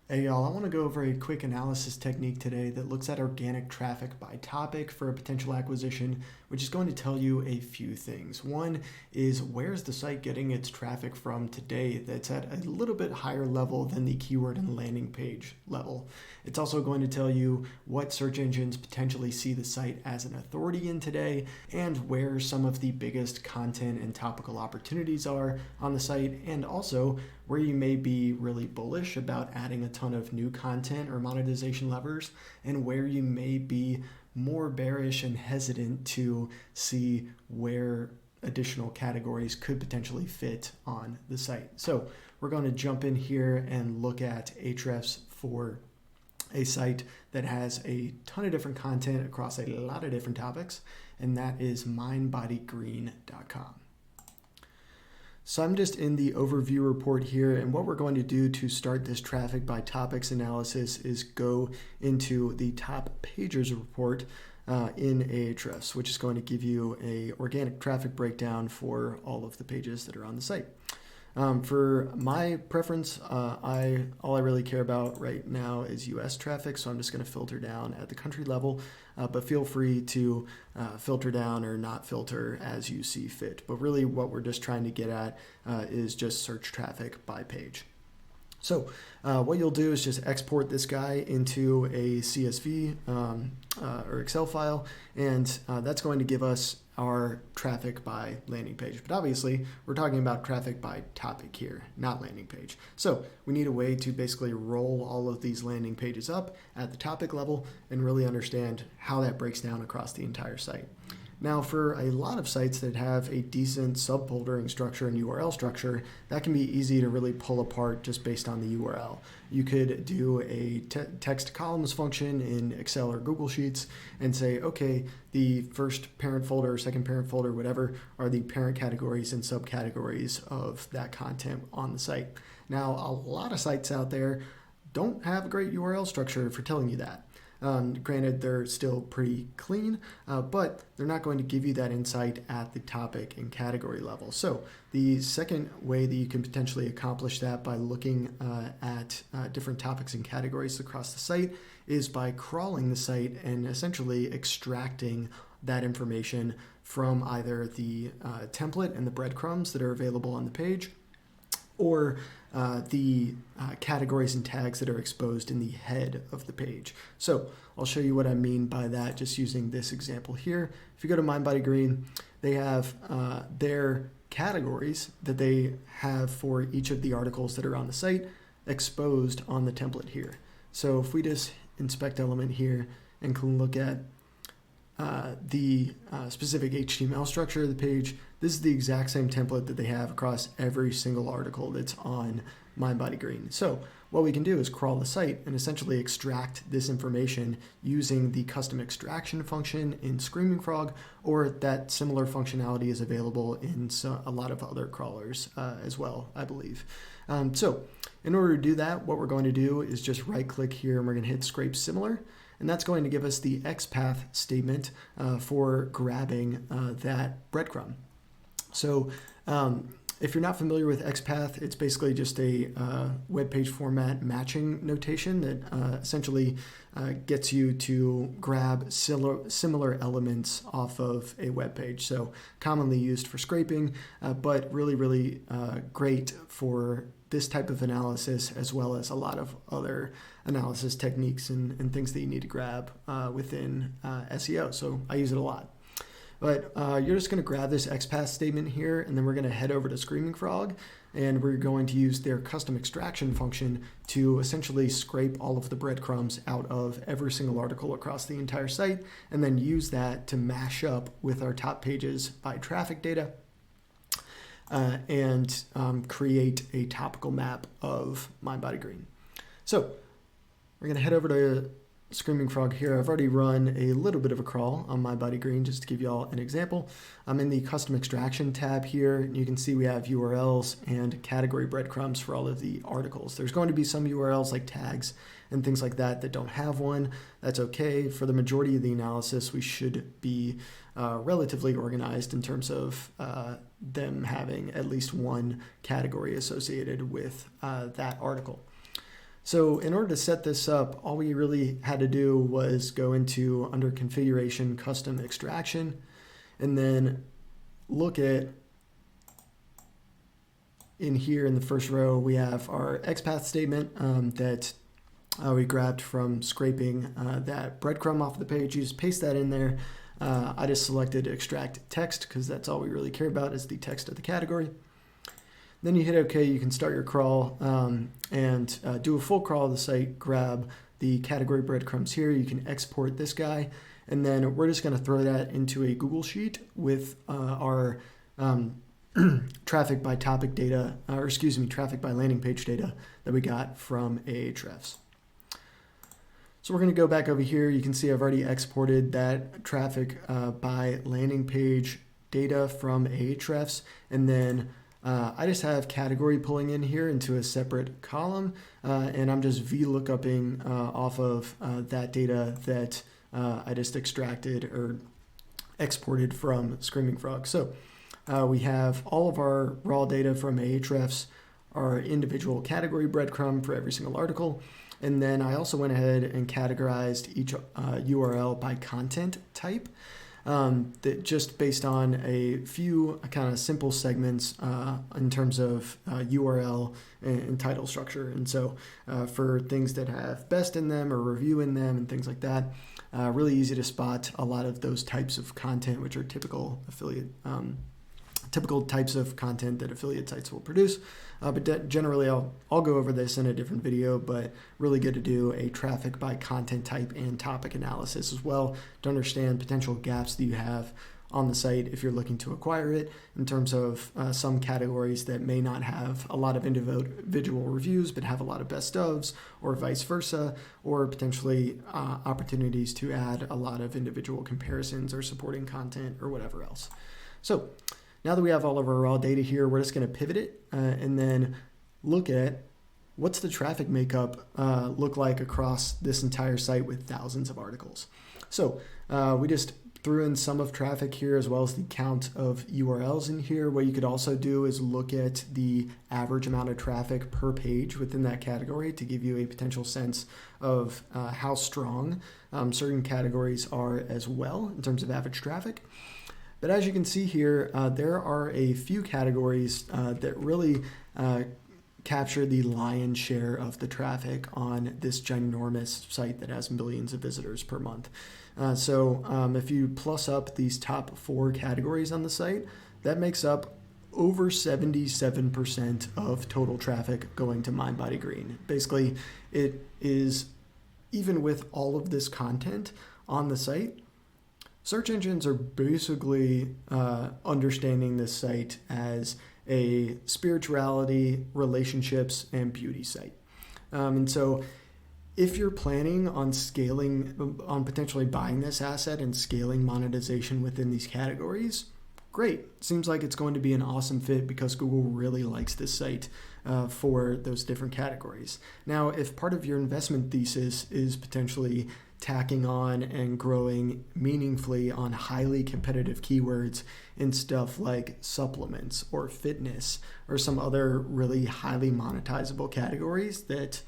Hey y'all, I want to go over a quick analysis technique today that looks at organic traffic by topic for a potential acquisition, which is going to tell you a few things. One is, where's the site getting its traffic from today that's at a little bit higher level than the keyword and landing page level. It's also going to tell you what search engines potentially see the site as an authority in today and where some of the biggest content and topical opportunities are on the site, and also where you may be really bullish about adding a ton of new content or monetization levers, and where you may be more bearish and hesitant to see where additional categories could potentially fit on the site. So we're going to jump in here and look at Ahrefs for a site that has a ton of different content across a lot of different topics, and that is mindbodygreen.com. So I'm just in the overview report here, and what we're going to do to start this traffic by topics analysis is go into the top pages report in Ahrefs, which is going to give you a organic traffic breakdown for all of the pages that are on the site. For my preference, all I really care about right now is US traffic, so I'm just going to filter down at the country level, but feel free to filter down or not filter as you see fit. But really what we're just trying to get at is just search traffic by page. So what you'll do is just export this guy into a CSV or Excel file, and that's going to give us our traffic by landing page. But obviously, we're talking about traffic by topic here, not landing page. So we need a way to basically roll all of these landing pages up at the topic level and really understand how that breaks down across the entire site. Now, for a lot of sites that have a decent subfoldering structure and URL structure, that can be easy to really pull apart just based on the URL. You could do a text columns function in Excel or Google Sheets and say, okay, the first parent folder, second parent folder, whatever, are the parent categories and subcategories of that content on the site. Now, a lot of sites out there don't have a great URL structure for telling you that. Granted, they're still pretty clean, but they're not going to give you that insight at the topic and category level. So the second way that you can potentially accomplish that by looking at different topics and categories across the site is by crawling the site and essentially extracting that information from either the template and the breadcrumbs that are available on the page, or the categories and tags that are exposed in the head of the page. So I'll show you what I mean by that just using this example here. If you go to MindBodyGreen, they have their categories that they have for each of the articles that are on the site exposed on the template here. So if we just inspect element here and can look at the specific HTML structure of the page, this is the exact same template that they have across every single article that's on MindBodyGreen. So what we can do is crawl the site and essentially extract this information using the custom extraction function in Screaming Frog, or that similar functionality is available in a lot of other crawlers as well, I believe. So in order to do that, what we're going to do is just right click here and we're going to hit Scrape Similar. And that's going to give us the XPath statement for grabbing that breadcrumb. So if you're not familiar with XPath, it's basically just a web page format matching notation that essentially gets you to grab similar elements off of a web page. So commonly used for scraping, but really great for this type of analysis, as well as a lot of other analysis techniques and things that you need to grab within SEO. So I use it a lot. But you're just going to grab this XPath statement here, and then we're going to head over to Screaming Frog, and we're going to use their custom extraction function to essentially scrape all of the breadcrumbs out of every single article across the entire site, and then use that to mash up with our top pages by traffic data and create a topical map of MindBodyGreen. So we're going to head over to Screaming Frog here. I've already run a little bit of a crawl on MindBodyGreen just to give you all an example. I'm in the custom extraction tab here. You can see we have URLs and category breadcrumbs for all of the articles. There's going to be some URLs like tags and things like that that don't have one. That's okay. For the majority of the analysis, we should be relatively organized in terms of them having at least one category associated with that article. So in order to set this up, all we really had to do was go into under configuration, custom extraction, and then look at in here in the first row, we have our XPath statement that we grabbed from scraping that breadcrumb off the page. You just paste that in there. I just selected extract text because that's all we really care about is the text of the category. Then you hit OK, you can start your crawl and do a full crawl of the site, grab the category breadcrumbs here. You can export this guy, and then we're just going to throw that into a Google Sheet with our traffic by topic data, traffic by landing page data that we got from Ahrefs. So we're going to go back over here. You can see I've already exported that traffic by landing page data from Ahrefs, and then I just have category pulling in here into a separate column, and I'm just VLOOKUPing off of that data that I just extracted or exported from Screaming Frog. So we have all of our raw data from Ahrefs, our individual category breadcrumb for every single article, and then I also went ahead and categorized each URL by content type. That just based on a few kind of simple segments in terms of URL and title structure. And so for things that have best in them or review in them and things like that, really easy to spot a lot of those types of content, which are typical types of content that affiliate sites will produce. But generally, I'll go over this in a different video, but really good to do a traffic by content type and topic analysis as well to understand potential gaps that you have on the site if you're looking to acquire it in terms of some categories that may not have a lot of individual reviews but have a lot of best ofs, or vice versa, or potentially opportunities to add a lot of individual comparisons or supporting content or whatever else. So now that we have all of our raw data here, we're just going to pivot it and then look at what's the traffic makeup look like across this entire site with thousands of articles. So we just threw in sum of traffic here as well as the count of URLs in here. What you could also do is look at the average amount of traffic per page within that category to give you a potential sense of how strong certain categories are as well in terms of average traffic. But as you can see here, there are a few categories that really capture the lion's share of the traffic on this ginormous site that has millions of visitors per month. So if you plus up these top 4 categories on the site, that makes up over 77% of total traffic going to MindBody Green. Basically, it is, even with all of this content on the site, search engines are basically understanding this site as a spirituality, relationships, and beauty site. And so if you're planning on scaling, on potentially buying this asset and scaling monetization within these categories, great. Seems like it's going to be an awesome fit because Google really likes this site for those different categories. Now, if part of your investment thesis is potentially tacking on and growing meaningfully on highly competitive keywords in stuff like supplements or fitness or some other really highly monetizable categories that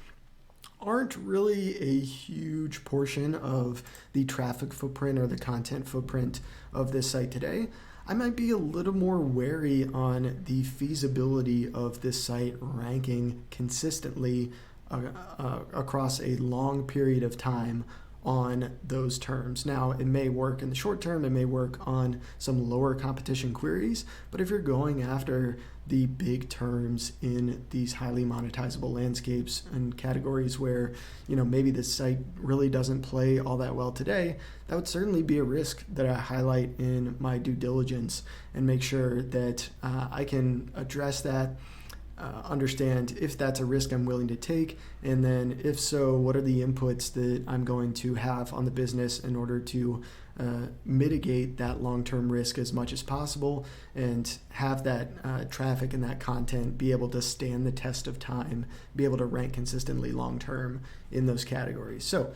aren't really a huge portion of the traffic footprint or the content footprint of this site today, I might be a little more wary on the feasibility of this site ranking consistently across a long period of time on those terms. Now, it may work in the short term, it may work on some lower competition queries, but if you're going after the big terms in these highly monetizable landscapes and categories where, maybe this site really doesn't play all that well today, that would certainly be a risk that I highlight in my due diligence and make sure that I can address that, understand if that's a risk I'm willing to take, and then if so, what are the inputs that I'm going to have on the business in order to mitigate that long-term risk as much as possible and have that traffic and that content be able to stand the test of time, be able to rank consistently long-term in those categories. So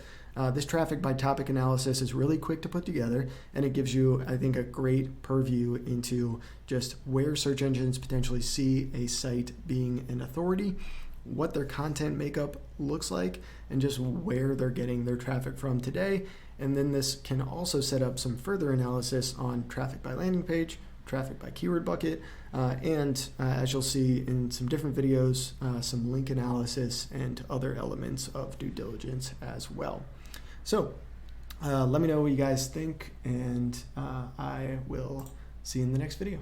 this traffic by topic analysis is really quick to put together, and it gives you, I think, a great purview into just where search engines potentially see a site being an authority, what their content makeup looks like and just where they're getting their traffic from today. And then this can also set up some further analysis on traffic by landing page, traffic by keyword bucket, and as you'll see in some different videos, some link analysis and other elements of due diligence as well. So let me know what you guys think, and I will see you in the next video.